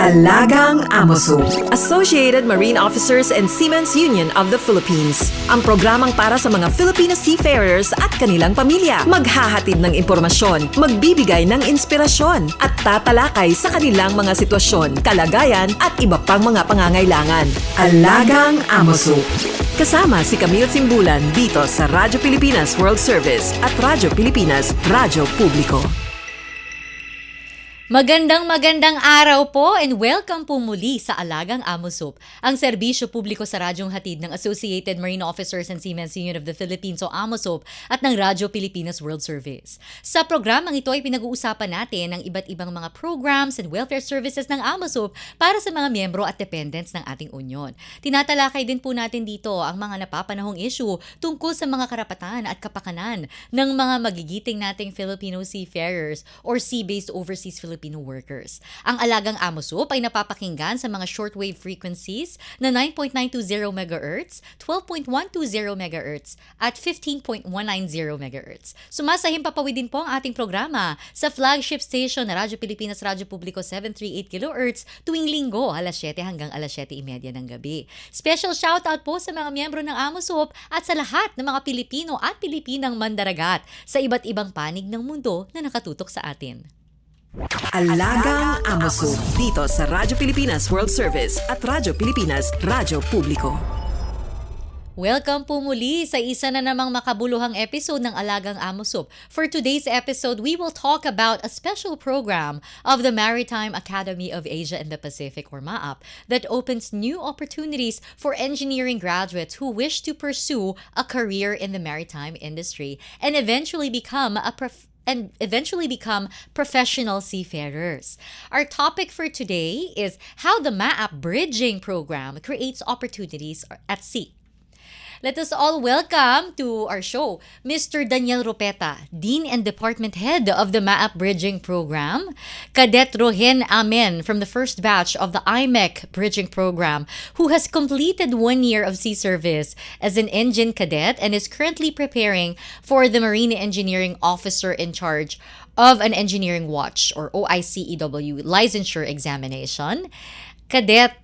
Alagang Amoso, Associated Marine Officers and Seamen's Union of the Philippines. Ang programang para sa mga Filipino seafarers at kanilang pamilya. Maghahatid ng impormasyon, magbibigay ng inspirasyon, at tatalakay sa kanilang mga sitwasyon, kalagayan at iba pang mga pangangailangan. Alagang Amoso. Kasama si Camille Simbulan dito sa Radyo Pilipinas World Service at Radyo Pilipinas Radyo Publiko. Magandang araw po and welcome po muli sa Alagang Amosop, ang serbisyo publiko sa radyong hatid ng Associated Marine Officers and Seamen's Union of the Philippines o Amosop at ng Radyo Pilipinas World Service. Sa programang ito ay pinag-uusapan natin ang iba't ibang mga programs and welfare services ng Amosop para sa mga miyembro at dependents ng ating union. Tinatalakay din po natin dito ang mga napapanahong issue tungkol sa mga karapatan at kapakanan ng mga magigiting nating Filipino seafarers or sea-based overseas Filipino workers. Ang Alagang Amosop ay napapakinggan sa mga shortwave frequencies na 9.920 MHz, 12.120 MHz at 15.190 MHz. Sumasahim papawid din po ang ating programa sa flagship station na Radyo Pilipinas Radyo Publiko 738 kHz tuwing linggo alas 7 hanggang alas 7:30 ng gabi. Special shoutout po sa mga miyembro ng Amosop at sa lahat ng mga Pilipino at Pilipinang mandaragat sa iba't ibang panig ng mundo na nakatutok sa atin. Alagang Amoso dito sa Radyo Pilipinas World Service at Radyo Pilipinas Radyo Publiko. Welcome po muli sa isa na namang makabuluhang episode ng Alagang Amosop. For today's episode, we will talk about a special program of the Maritime Academy of Asia and the Pacific or MAAP that opens new opportunities for engineering graduates who wish to pursue a career in the maritime industry and eventually become professional seafarers. Our topic for today is how the MAAP Bridging Program creates opportunities at sea. Let us all welcome to our show Mr. Daniel Ropeta, Dean and Department Head of the MAAP Bridging Program, Cadet Rohen Amen from the first batch of the IMEC Bridging Program, who has completed 1 year of sea service as an engine cadet and is currently preparing for the Marine Engineering Officer in charge of an Engineering Watch or OICEW licensure examination, Cadet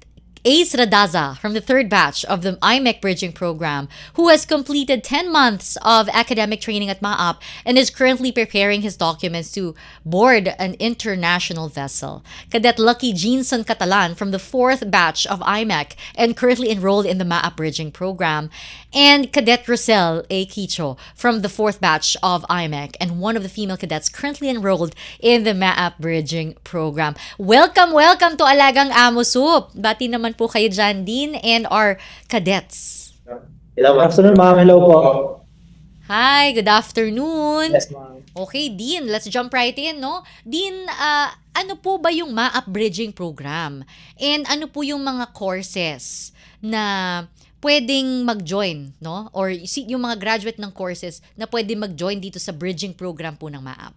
Ace Radaza from the third batch of the IMEC Bridging Program, who has completed 10 months of academic training at MAAP and is currently preparing his documents to board an international vessel. Cadet Lucky Jeanson Catalan from the fourth batch of IMEC and currently enrolled in the MAAP Bridging Program, and Cadet Rosel A. Quicho from the fourth batch of IMEC and one of the female cadets currently enrolled in the MAAP Bridging Program. Welcome to Alagang Amosop. Bati naman po kayo dyan, Dean, and our cadets. Hello, good afternoon, ma'am. Hello po. Hi, good afternoon. Yes, ma'am. Okay, Dean, let's jump right in, no? Dean, ano po ba yung MAAP Bridging Program? And ano po yung mga courses na pwedeng mag-join, no? Or yung mga graduate ng courses na pwedeng mag-join dito sa bridging program po ng MAAP?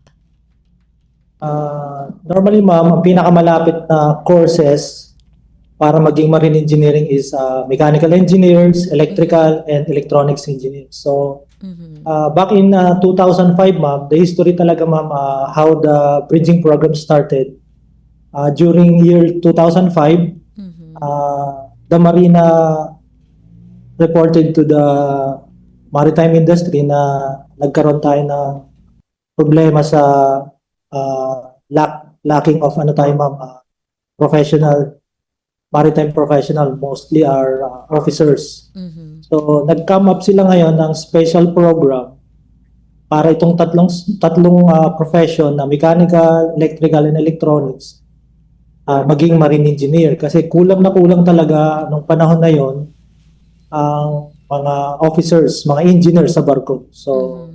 Normally, ma'am, ang pinakamalapit na courses para maging marine engineering is mechanical engineers, electrical, and electronics engineers. So, back in 2005, ma'am, the history talaga, ma'am, how the bridging program started. During year 2005, the Marina reported to the maritime industry na nagkaroon tayo ng problema sa lacking of maritime professional, mostly are officers. So nag-come up sila ngayon ng special program para itong tatlong profession na mechanical, electrical, and electronics maging marine engineer, kasi kulang talaga nung panahon na yon ang mga officers, mga engineers sa barko. So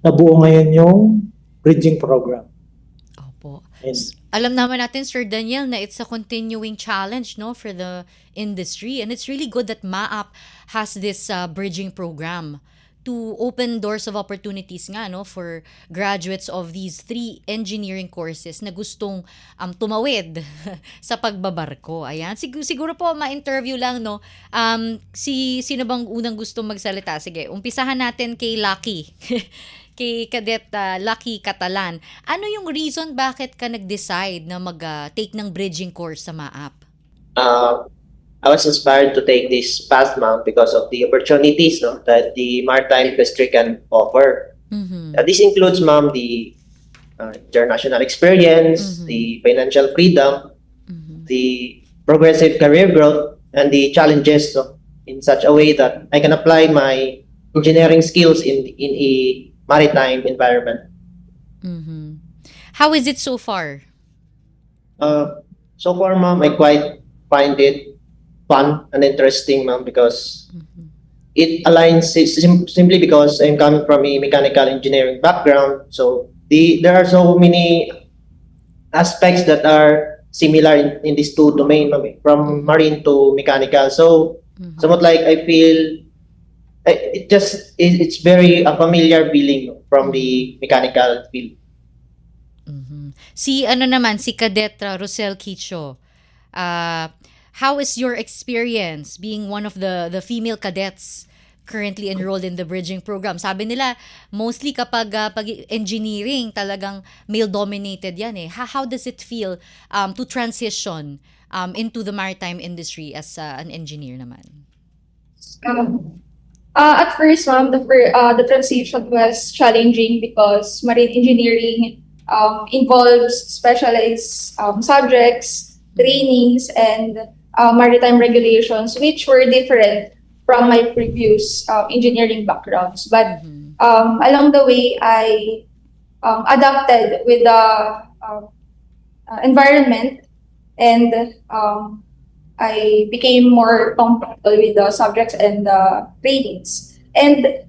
nabuo ngayon yung bridging program. Opo. And alam naman natin, Sir Daniel, na it's a continuing challenge, no, for the industry, and it's really good that MAAP has this bridging program to open doors of opportunities nga, no, for graduates of these 3 engineering courses na gustong tumawid sa pagbabarko. Ayan, siguro po ma-interview lang, no, sino bang unang gustong magsalita? Sige, umpisahan natin kay Lucky. kay Cadet Lucky Catalan. Ano yung reason bakit ka nag-decide na mag-take ng bridging course sa MAAP? I was inspired to take this path, ma'am, because of the opportunities, no, that the maritime industry can offer. Mhm. This includes, ma'am, the international experience, the financial freedom, the progressive career growth, and the challenges, no, in such a way that I can apply my engineering skills in a maritime environment. Mhm. How is it so far? So far, ma'am, I quite find it fun and interesting, ma'am, because it aligns simply because I'm coming from a mechanical engineering background. So there are so many aspects that are similar in these two domains, from marine to mechanical. So somewhat like I feel it's very a familiar feeling from the mechanical field. Si Cadet Rosel Quicho, how is your experience being one of the female cadets currently enrolled in the bridging program? Sabi nila, mostly kapag pag engineering, talagang male-dominated yan eh. How does it feel to transition into the maritime industry as an engineer naman? At first, ma'am, the transition was challenging because marine engineering involves specialized subjects, trainings, and maritime regulations, which were different from my previous engineering backgrounds. But along the way, I adapted with the environment, and I became more comfortable with the subjects and the trainings. And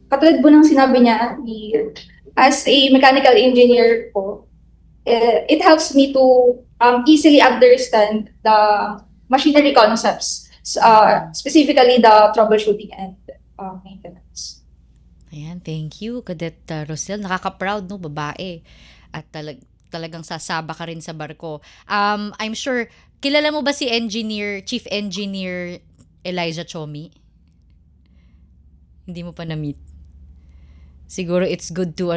katulad po ng sinabi niya, as a mechanical engineer po, it helps me to easily understand the machinery concepts, specifically the troubleshooting and maintenance. Ayan, thank you, Cadet Rosel. Nakaka-proud, no, babae. At talagang sasaba ka rin sa barko. I'm sure, kilala mo ba si Chief Engineer Elijah Chomi? Hindi mo pa na-meet. Siguro it's good to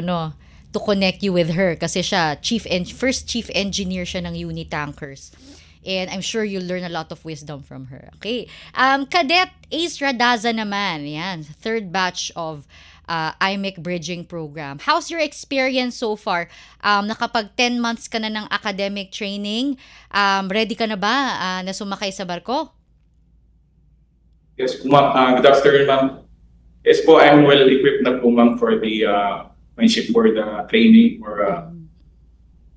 connect you with her kasi siya first chief engineer siya ng Uni Tankers. And I'm sure you'll learn a lot of wisdom from her. Okay. Cadet Ace Radaza naman. Yan, third batch of IMEC Bridging Program. How's your experience so far? Nakapag 10 months ka na ng academic training. Ready ka na ba na sumakay sa barko? Yes, ma'am. Good afternoon, ma'am. Yes po, I'm well equipped na po, ma'am, for the mention for the training or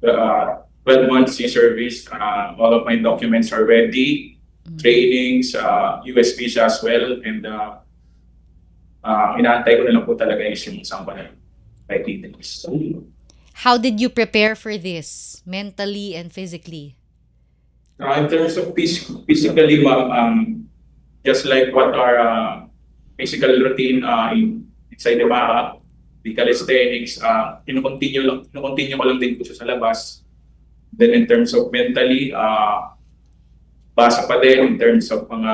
the 12 months in service. All of my documents are ready. Trainings, USBs as well, and inaantay ko na lang po talaga yung isang right details. How did you prepare for this mentally and physically? In terms of physically, ma'am, just like what our physical routine inside the MAAP, the calisthenics, ino-continue ko lang din po siya sa labas. Then in terms of mentally, basa pa din in terms of mga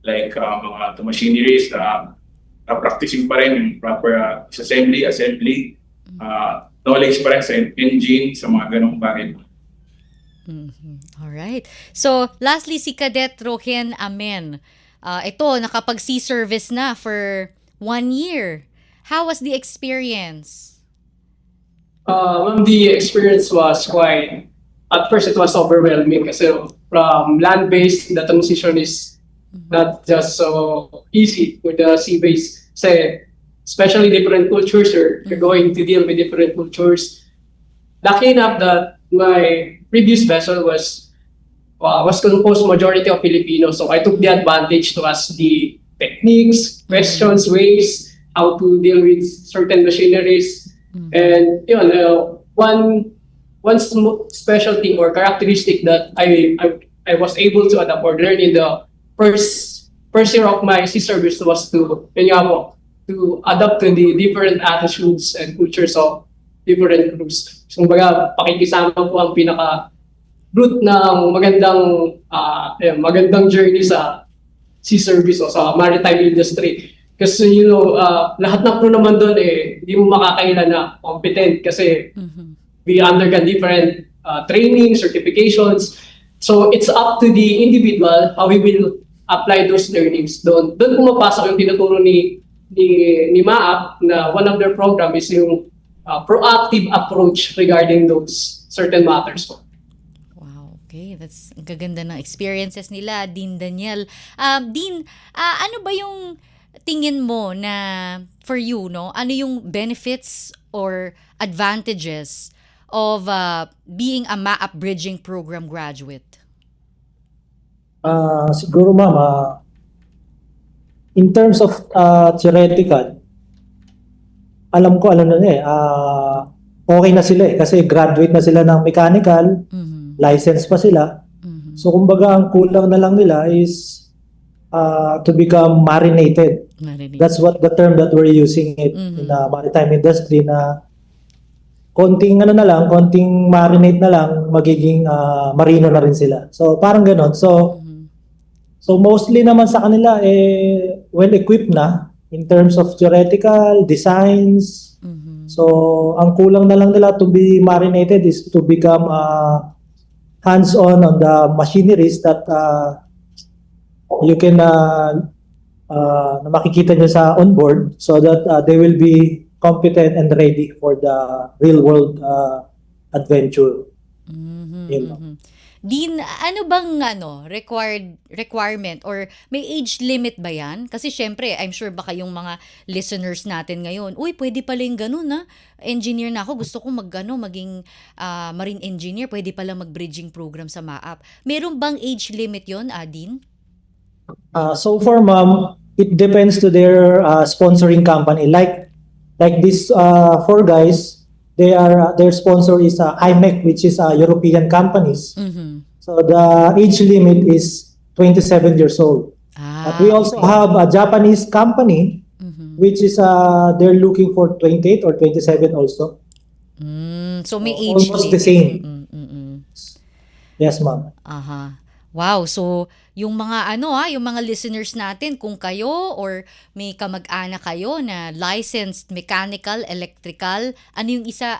mga machineries, practicing pa rin proper assembly, knowledge pa rin sa engine, sa mga ganong bagay. All right. So, lastly, si Cadet Rohen Amen. Ito, nakapag-sea service na for 1 year. How was the experience? The experience was at first it was overwhelming kasi from land-based, the transition is not just so easy with the sea-based. Kasi especially different cultures, you're going to deal with different cultures. Lucky enough that my previous vessel was composed majority of Filipinos, so I took the advantage to ask the techniques, questions, ways, how to deal with certain machineries. And one special thing or characteristic that I was able to adapt or learn in the first year of my sea service was to adapt to the different attitudes and cultures of different crews. So, pakikisama po ang pinaka-root ng magandang journey sa sea service o sa maritime industry. Kasi lahat ng crew naman doon hindi mo makakailan na competent kasi we undergo different training, certifications. So it's up to the individual how we will apply those learnings doon. Doon pumapasok yung tinuturo ni MAAP na one of their program is yung proactive approach regarding those certain matters po. Wow, okay. That's ang gaganda ng experiences nila, Dean Daniel. Dean, ano ba yung tingin mo na for you, no? Ano yung benefits or advantages of being a MAAP Bridging Program graduate? Siguro ma'am, in terms of theoretical, alam ko okay na sila kasi graduate na sila ng mechanical, license pa sila. So kumbaga ang kulang na lang nila is to become marinated. That's what the term that we're using it in the maritime industry na konting konting marinate na lang, magiging marino na rin sila. So parang ganon. So mostly naman sa kanila well equipped na in terms of theoretical designs. So ang kulang na lang nila to be marinated is to become hands-on on the machineries that you can na makikita nyo sa onboard so that they will be competent and ready for the real world adventure. Yun lang. Dean, ano bang requirement or may age limit ba yan? Kasi syempre, I'm sure baka yung mga listeners natin ngayon, uy, pwede pala yung ganun engineer na ako, gusto ko maging marine engineer, pwede pala mag-bridging program sa MAAP. Meron bang age limit yon, Dean? So far, ma'am, it depends to their sponsoring company. Like these four guys, their sponsor is IMEC, which is European companies. So the age limit is 27 years old. But we also have a Japanese company, which is they're looking for 28 or 27 also. So may age almost limit. the same. Yes, ma'am. Wow, so yung mga yung mga listeners natin, kung kayo or may kamag-anak kayo na licensed mechanical, electrical, ano yung isa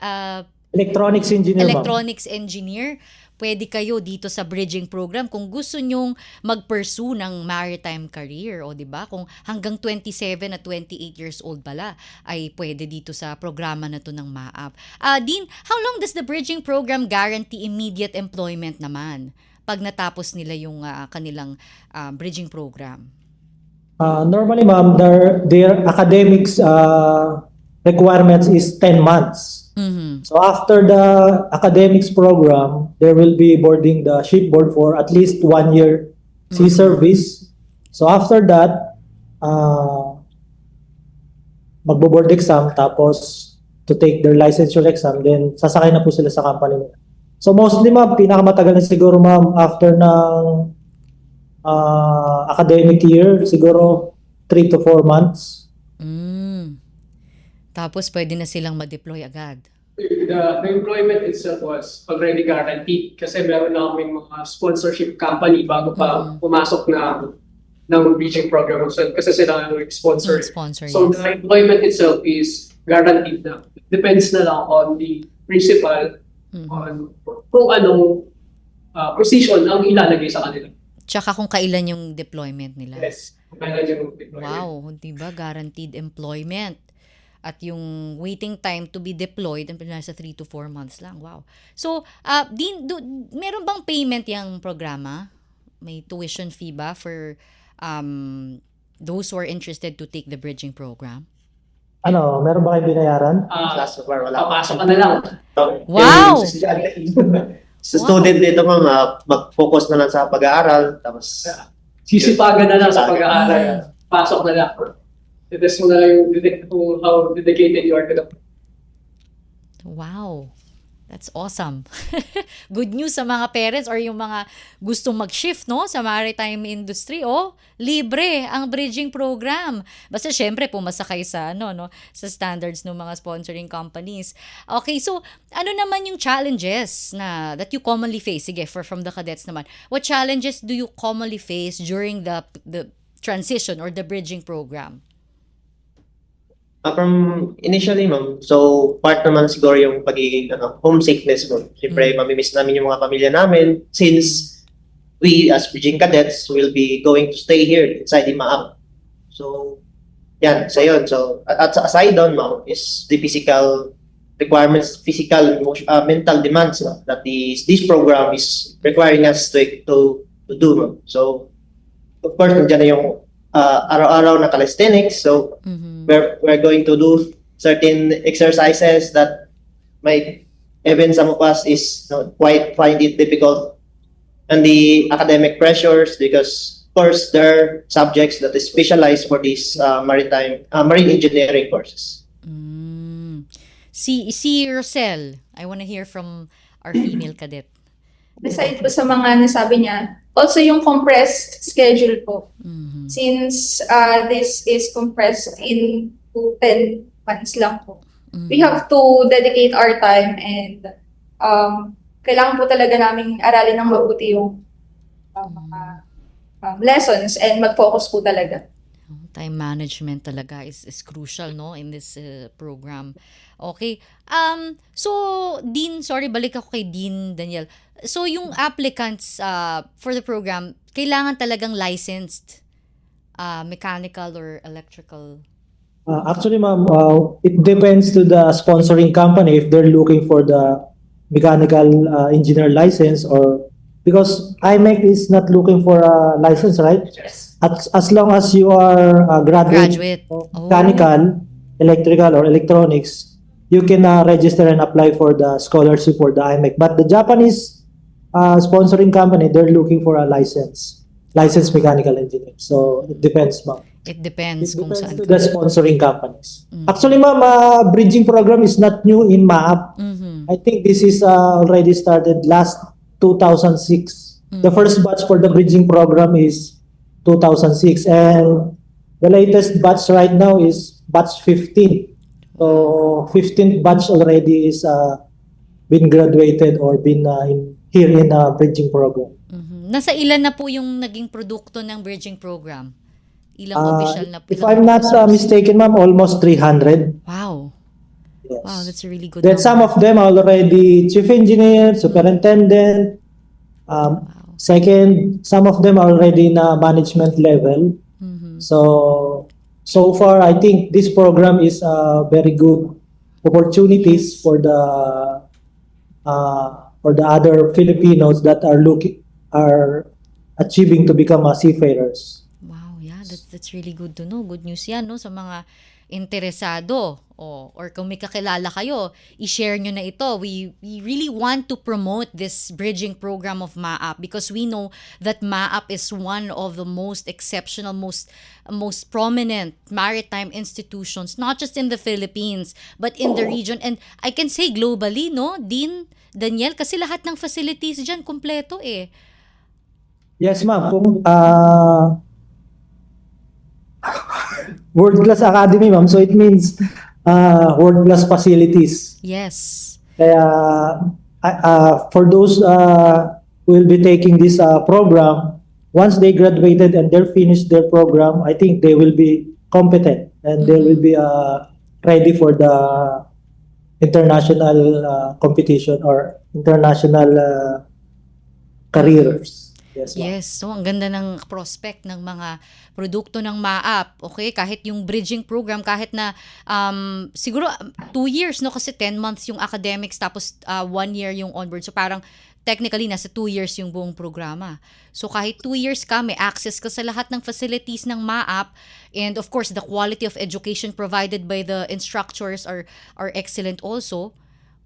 Electronics engineer, ma'am. electronics engineer, pwede kayo dito sa bridging program kung gusto nyong mag-pursue ng maritime career, o 'di ba? Kung hanggang 27 at 28 years old pala ay pwede dito sa programa na to ng MAAP. Dean, how long does the bridging program guarantee immediate employment naman pag natapos nila yung kanilang bridging program? Normally, ma'am, their academics requirements is 10 months. So after the academics program, there will be boarding the shipboard for at least 1 year sea service. So after that, magbo-board exam tapos to take their licensure exam, then sasakay na po sila sa company nila. So mostly, ma'am, pinakamatagal na siguro, ma'am, after ng academic year, siguro 3 to 4 months. Tapos pwede na silang ma-deploy agad. The employment itself was already guaranteed kasi meron na kaming mga sponsorship company bago pa pumasok ng bridging program. So, kasi sila yung sponsor. Sponsor, So yes. the employment itself is guaranteed na. Depends na lang on the principal on kung anong position ang ilalagay sa kanila. Tsaka kung kailan yung deployment nila. Yes. Kailan yung deployment. Wow, di ba? Guaranteed employment. At yung waiting time to be deployed, nasa 3 to 4 months lang. Wow. So, Dean, meron bang payment yung programa? May tuition fee ba for those who are interested to take the bridging program? Meron ba kayong binayaran? So far, wala. Papasok ka na lang. Wow! Sa student dito, ma'am, mag-focus na lang sa pag-aaral. Tapos, Sisipagan na lang sa pag-aaral. Pasok na lang. I-test mo na lang yung how dedicated you are to the. Wow. That's awesome. Good news sa mga parents or yung mga gustong mag-shift, no, sa maritime industry. Libre ang bridging program. Basta syempre pumasa kayo sa sa standards ng mga sponsoring companies. Okay, so ano naman yung challenges that you commonly face? Sige, from the cadets naman. What challenges do you commonly face during the transition or the bridging program? From initially, ma'am, so part naman siguro yung pagiging homesickness mo. Siyempre, mamimiss namin yung mga pamilya namin since we as bridging cadets will be going to stay here inside IMAAP. So, yan, sa yun. So, at aside doon, ma'am, is the physical requirements, physical, mental demands that this program is requiring us to do, ma'am. So, of course, nandiyan na yung araw-araw na calisthenics. So, we're going to do certain exercises that might even some of us is quite find it difficult, and the academic pressures because of course there are subjects that is specialized for these marine engineering courses. Si Rosel, I want to hear from our female cadet. Besides po sa mga nasabi niya, also yung compressed schedule po. Since this is compressed in 10 months lang po. We have to dedicate our time and kailangan po talaga naming aralin ng mabuti yung mga lessons and mag-focus po talaga. Time management talaga is crucial, no, in this program. Okay. So, Dean, sorry, balik ako kay Dean Daniel. So, yung applicants for the program, kailangan talagang licensed mechanical or electrical? Actually, ma'am, it depends to the sponsoring company if they're looking for the mechanical engineer license, or because IMEC is not looking for a license, right? Yes. As long as you are a graduate of Oh. mechanical, electrical, or electronics, you can register and apply for the scholarship for the IMEC. But the Japanese sponsoring company, they're looking for a licensed mechanical engineer. So it depends, ma'am. It depends It kung depends saan to ka. the sponsoring companies. Actually, ma'am, bridging program is not new in MAAP. I think this is already started last 2006. The first batch for the bridging program is 2006, and the latest batch right now is batch 15. So 15th batch already is been graduated or been here in a bridging program. Nasa ilan na po yung naging produkto ng bridging program? Ilang official na? If ilang I'm not officers? mistaken, ma'am, almost 300. Wow. Yes. Wow, that's a really good Then some number. of them are already chief engineer, superintendent. Second, some of them are already in a management level. So far, I think this program is a very good opportunities for the other Filipinos that are achieving to become seafarers. Wow, yeah, that's really good to know. Good news yan, no, sa mga interesado. Or kung may kakilala kayo, i-share nyo na ito. We really want to promote this bridging program of MAAP because we know that MAAP is one of the most exceptional, most prominent maritime institutions, not just in the Philippines, but in the region. And I can say globally, no, Dean, Daniel, kasi lahat ng facilities dyan, kumpleto eh. Yes, ma'am. Kung world-class academy, ma'am. So it means world-class facilities. Yes. Kaya for those who will be taking this program, once they graduated and they're finished their program, I think they will be competent and they will be ready for the international competition or international careers. Yes, ma'am. Yes, so ang ganda ng prospect ng mga produkto ng MAAP, okay? Kahit yung bridging program, kahit na siguro 2 years, no? Kasi 10 months yung academics, tapos 1 year yung onboard. So parang technically nasa 2 years yung buong programa. So kahit 2 years ka, may access ka sa lahat ng facilities ng MAAP, and of course, the quality of education provided by the instructors are excellent also.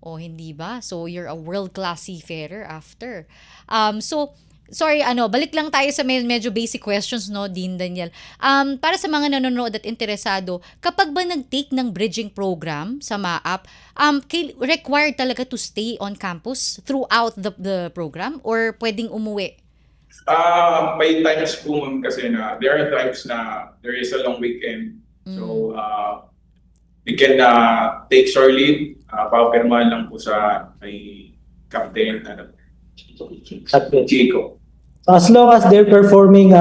O hindi ba? So you're a world-class seafarer after. Sorry, balik lang tayo sa medyo basic questions, no, Dean Daniel. Para sa mga nanonood at interesado, kapag ba nag-take ng bridging program sa MAAP, required talaga to stay on campus throughout the program or pwedeng umuwi? May times po, ma'am, kasi na there are times na there is a long weekend. So, we can take shore leave, papirmahan lang po sa kay Captain Chico. As long as they're performing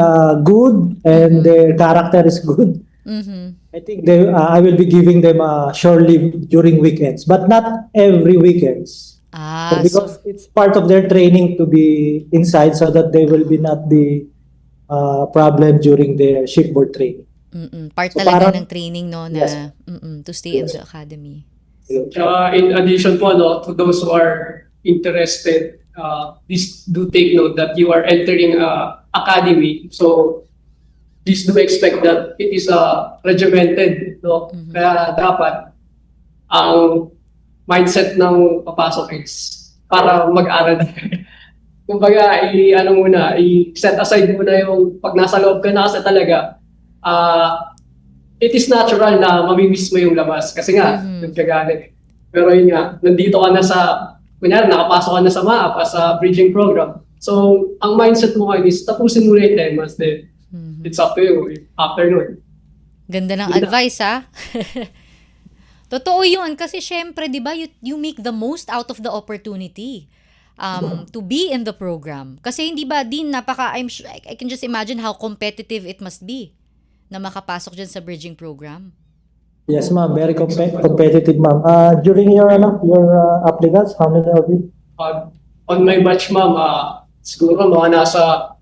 good and their character is good, I think I will be giving them a shore leave during weekends, but not every weekends. Ah, Because it's part of their training to be inside so that they will be not be problem during their shipboard training. part So talaga parang- ng training, no, Yes. na to stay in Yes. the academy. In addition po, no, to those who are interested, please do take note that you are entering academy. So please do expect that it is regimented, no? Kaya dapat ang mindset ng papasok is para mag-aral. Kumbaga, i-set aside muna yung pag nasa loob ka na kasi talaga, it is natural na mamimiss mo yung labas kasi nga, nagkagalit. Pero yun nga, nandito ka na kunyari, nakapasok ka na sa MAAP as a bridging program. So, ang mindset mo ngayon is tapusin mo na yung 10 months then. It's up to you after nun. Ganda ng Yun na. advice, ha? Totoo yun. Kasi syempre, di ba, you make the most out of the opportunity to be in the program. Kasi hindi ba, din, I can just imagine how competitive it must be na makapasok dyan sa bridging program. Yes, ma'am. Very competitive, ma'am. During your applicants, how many of you? On my batch, ma'am, siguro mga nasa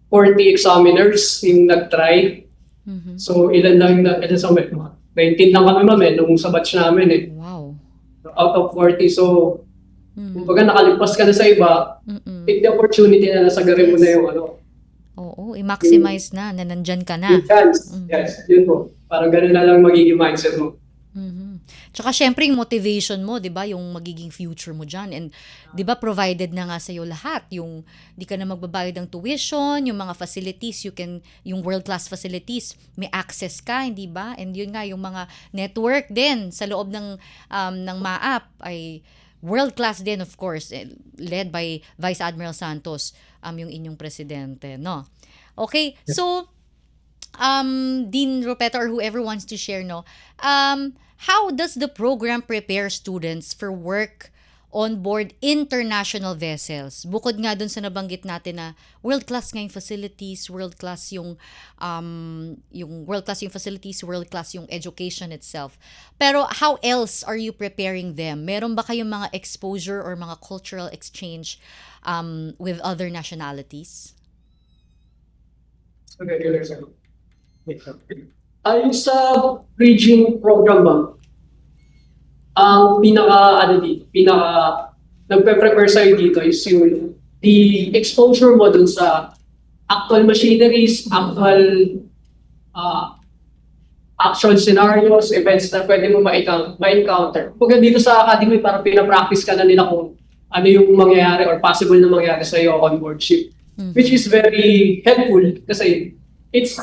40 examiners yung nag-try. So, ilan sa mga 19 lang kami, ma'am, nung sa batch namin eh. Wow. Out of 40. So, kumbaga nakalipas ka na sa iba, take the opportunity na nasagarin mo na yung Oo, i-maximize na nandyan ka na. yung chance. Yes, yun po. Parang ganun na lang magiging mindset mo. Tsaka syempre yung motivation mo, 'di ba, yung magiging future mo diyan. And 'di ba provided na nga sa iyo lahat, yung di ka na magbabayad ng tuition, yung mga facilities, yung world-class facilities, may access ka, hindi ba? And yun nga yung mga network din sa loob ng MAAP ay world-class din, of course, led by Vice Admiral Santos, yung inyong presidente, no? Okay, so Dean Ropeta or whoever wants to share, no? How does the program prepare students for work on board international vessels? Bukod nga dun sa nabanggit natin na world-class nga yung facilities, world-class yung world-class yung facilities, world-class yung education itself. Pero how else are you preparing them? Meron ba kayong mga exposure or mga cultural exchange with other nationalities? Okay, killer sir. Ayun sa bridging program, ma'am, ang nagpe-prepare sa'yo dito is the exposure mo dun sa actual machineries, actual scenarios, events na pwede mo ma-encounter. Kung dito sa academy, parang pinapractice ka na nila kung ano yung mangyayari or possible na mangyayari sa'yo on board ship. Which is very helpful kasi it's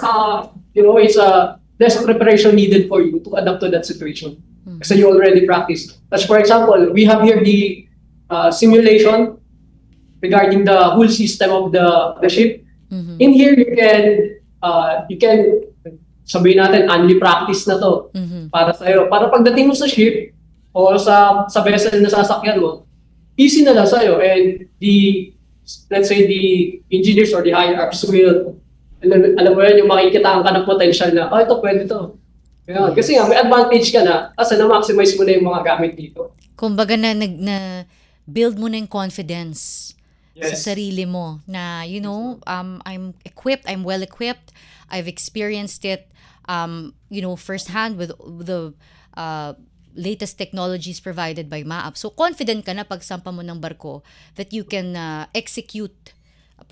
less preparation needed for you to adapt to that situation. Kasi you already practiced. As for example, we have here the simulation regarding the whole system of the ship. In here, you can sabihin natin, only practice na to para sa'yo. Para pagdating mo sa ship o sa vessel na sasakyan mo, easy na lang sa'yo. And let's say the engineers or the higher-ups will alam mo yun, yung makikitaan ka ng potential na, ito pwede to. Kaya, kasi nga, may advantage ka na kasi na-maximize mo na yung mga gamit dito. Kumbaga na build mo na yung confidence sa Yes. sarili mo na, I'm well equipped, I've experienced it, firsthand with the latest technologies provided by MAAP. So, confident ka na pagsampa mo ng barko that you can execute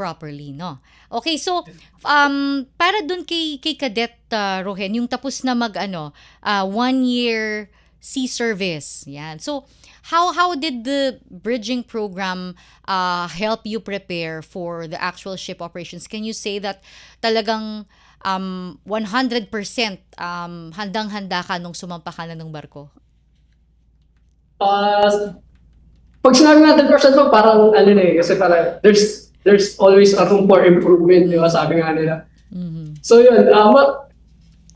properly, no? Okay, so para dun kay Cadet Rohen, yung tapos na 1-year sea service. Yan. So how did the bridging program help you prepare for the actual ship operations? Can you say that talagang 100% handang-handa ka nung sumampa ka na ng barko? Pag sinabi natin percent pa, parang kasi parang there's always a room for improvement, di ba? Sabi nga nila. So yun,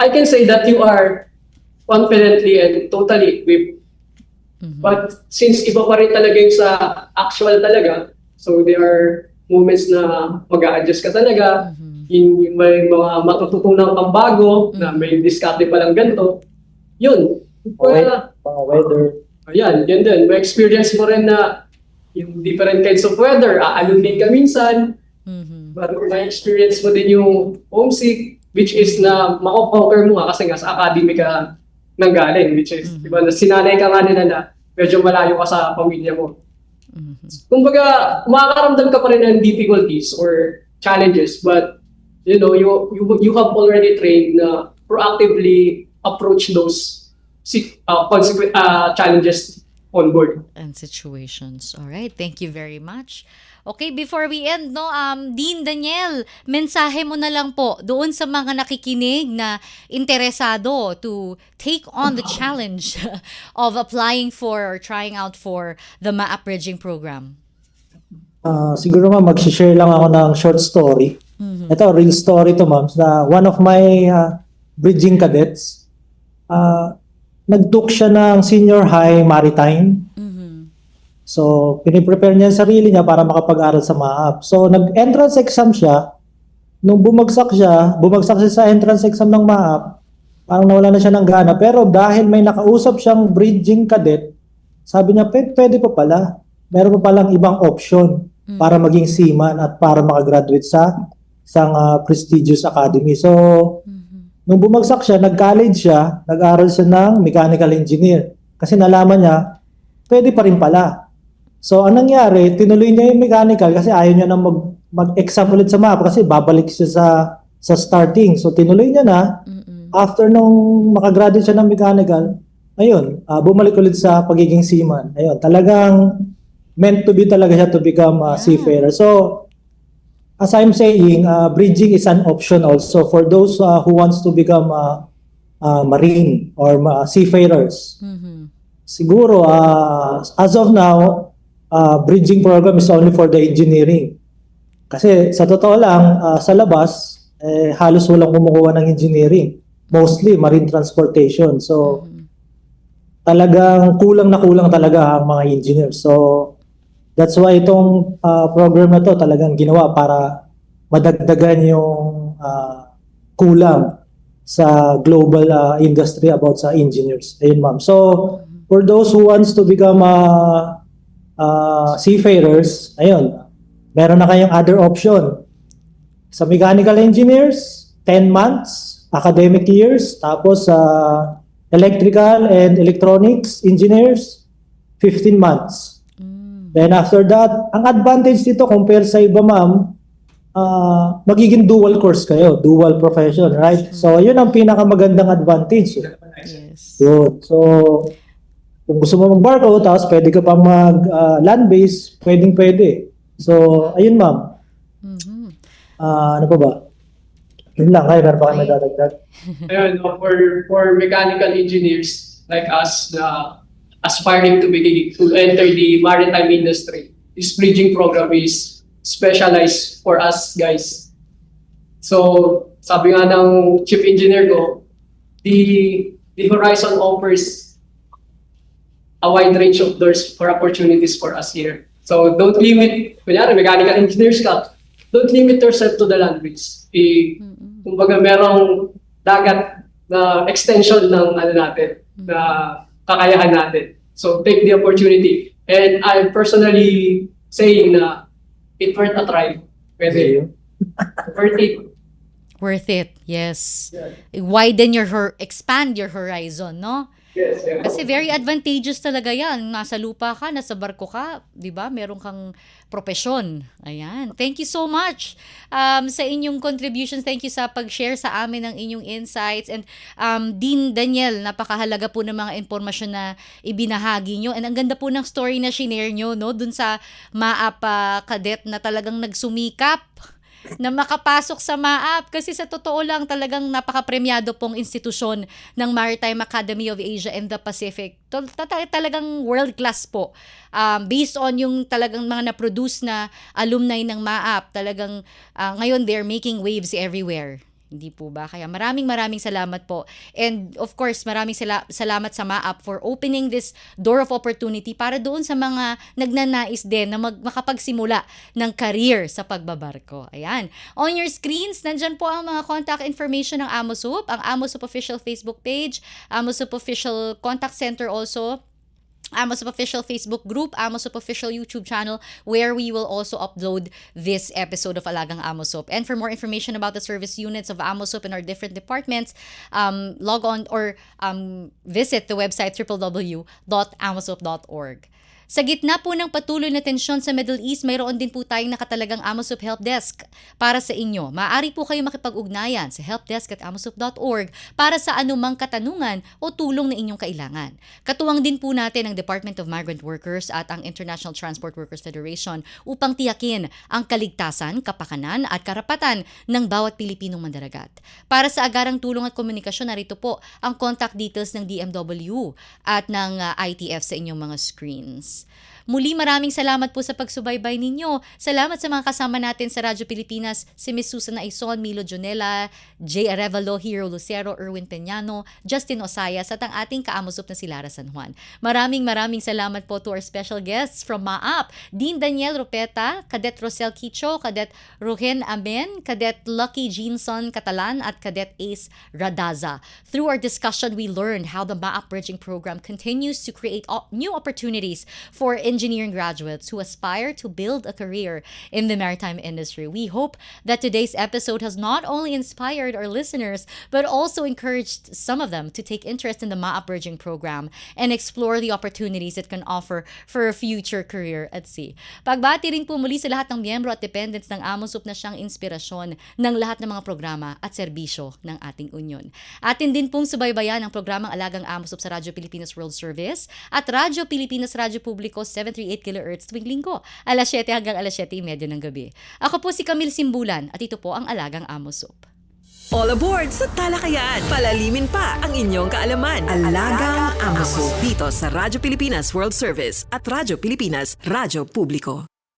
I can say that you are confidently and totally equipped. But since iba pa rin talaga yung sa actual talaga, so there are moments na mag-a-adjust ka talaga, may mga matututunan kang bago na may diskarte palang ganito. Yun. Kaya, Mga weather. ayan, yun din. May experience mo rin na yung different kinds of weather. Aalon din ka minsan. Mhm. But may experience mo din yung homesick, which is na mako-conquer mo nga kasi nga sa academy ka nanggaling, which is, di ba, na sinanay ka nga nila na medyo malayo ka sa pamilya mo. Kumbaga, makakaramdam ka pa rin ng difficulties or challenges, but you know, you have already trained na proactively approach those challenges on board. And situations. All right. Thank you very much. Okay, before we end, no, Dean Daniel, mensahe mo na lang po doon sa mga nakikinig na interesado to take on the challenge of applying for or trying out for the MAAP Bridging Program. Siguro ma'am, mag-share lang ako ng short story. Ito, real story to ma'am. Na one of my bridging cadets, nag-took siya ng senior high maritime. So, piniprepare niya ang sarili niya para makapag-aral sa MAAP. So, nag-entrance exam siya. Nung bumagsak siya sa entrance exam ng MAAP, parang nawala na siya ng gana. Pero dahil may nakausap siyang bridging cadet, sabi niya, pwede pa pala. Meron pa palang ibang option para maging seaman at para makagraduate sa isang prestigious academy. So, nung bumagsak siya, nag-college siya, nag-aral siya ng mechanical engineer. Kasi nalaman niya, pwede pa rin pala. So, anong nangyari, tinuloy niya yung mechanical kasi ayaw niya na mag-exam ulit sa MAAP kasi babalik siya sa starting. So, tinuloy niya na. After nung makagraduate siya ng mechanical, ayun, bumalik ulit sa pagiging seaman. Ayun, talagang meant to be talaga siya to become a seafarer. So, as I'm saying, bridging is an option also for those who wants to become marine or seafarers. Siguro, as of now, bridging program is only for the engineering. Kasi sa totoo lang, sa labas, halos walang kumukuha ng engineering. Mostly marine transportation. So, talagang kulang na kulang talaga ang mga engineers. So, that's why itong program na to talagang ginawa para madagdagan yung kulang sa global industry about sa engineers. Ayun ma'am. So, for those who wants to become seafarers, ayun, meron na kayong other option. Sa mechanical engineers, 10 months, academic years, tapos electrical and electronics engineers, 15 months. Then after that, ang advantage dito compare sa iba ma'am, magiging dual course kayo, dual profession, right? So, yun ang pinakamagandang advantage. Yes. Yun. So, kung gusto mo mag-barco, tapos pwede ka pang mag-land-based, pwede. So, ayun ma'am. Ano pa ba? Yun lang, kaya meron pa kayo madadagdag. Ayun, for mechanical engineers like us na aspiring to enter the maritime industry, this bridging program is specialized for us guys. So, sabi nga ng chief engineer ko, the Horizon offers a wide range of doors for opportunities for us here. So, don't limit, kunyari, mechanical engineers ka, don't limit yourself to the land bridge. Kumbaga, merong dagat na extension ng natin, na kakayahan natin. So, take the opportunity. And I'm personally saying na it worth a try. Pwede. Worth it. Worth it, yes. Yeah. Widen expand your horizon, no? Yes, yeah. Kasi very advantageous talaga yan. Nasa lupa ka, nasa barko ka, di ba? Meron kang propesyon. Ayan. Thank you so much sa inyong contributions. Thank you sa pag-share sa amin ng inyong insights. And Dean Daniel, napakahalaga po ng mga impormasyon na ibinahagi nyo. And ang ganda po ng story na shinare nyo, no? Dun sa MAAP cadet na talagang nagsumikap na makapasok sa MAAP kasi sa totoo lang talagang napaka-premyado pong institusyon ng Maritime Academy of Asia and the Pacific. Talagang world class po. Based on yung talagang mga na-produce na alumni ng MAAP, talagang ngayon they're making waves everywhere. Hindi po ba? Kaya maraming salamat po. And of course, maraming salamat sa MAAP for opening this door of opportunity para doon sa mga nagnanais din na makapagsimula ng career sa pagbabarko. Ayan. On your screens, nandyan po ang mga contact information ng AMOSUP, ang AMOSUP official Facebook page, AMOSUP official contact center also, AMOSUP official Facebook group, AMOSUP official YouTube channel, where we will also upload this episode of Alagang AMOSUP. And for more information about the service units of AMOSUP in our different departments, log on or visit the website www.amosup.org. Sa gitna po ng patuloy na tensyon sa Middle East, mayroon din po tayong nakatalagang AMOSUP Help Desk para sa inyo. Maaari po kayo makipag-ugnayan sa helpdesk@amosup.org para sa anumang katanungan o tulong na inyong kailangan. Katuwang din po natin ang Department of Migrant Workers at ang International Transport Workers Federation upang tiyakin ang kaligtasan, kapakanan at karapatan ng bawat Pilipinong mandaragat. Para sa agarang tulong at komunikasyon, narito po ang contact details ng DMW at ng ITF sa inyong mga screens. Muli maraming salamat po sa pagsubaybay ninyo. Salamat sa mga kasama natin sa Radyo Pilipinas, si Ms. Susan Aison, Milo Jonela, J. Arevalo, Hero Lucero, Erwin Peñano, Justin Osayas at ang ating kaamusup na si Lara San Juan. Maraming salamat po to our special guests from MAAP, Dean Daniel Rupeta, Cadet Rosel Quicho, Cadet Ruhen Aben, Cadet Lucky Jeanson Catalan at Cadet Ace Radaza. Through our discussion, we learned how the MAAP Bridging Program continues to create new opportunities for engineering graduates who aspire to build a career in the maritime industry. We hope that today's episode has not only inspired our listeners, but also encouraged some of them to take interest in the MAAP Bridging Program and explore the opportunities it can offer for a future career at sea. Pagbati rin po muli sa lahat ng miyembro at dependents ng AMOSUP na siyang inspirasyon ng lahat ng mga programa at serbisyo ng ating union. Atin din pong subaybayan ang programang Alagang AMOSUP sa Radyo Pilipinas World Service at Radyo Pilipinas Radyo Publiko 738 kHz tuwing linggo, alas 7 hanggang alas 7:30 ng gabi. Ako po si Camille Simbulan at ito po ang Alagang AMOSUP. All aboard sa talakayan. Palalimin pa ang inyong kaalaman. Alagang AMOSUP dito sa Radyo Pilipinas World Service at Radyo Pilipinas Radyo Publiko.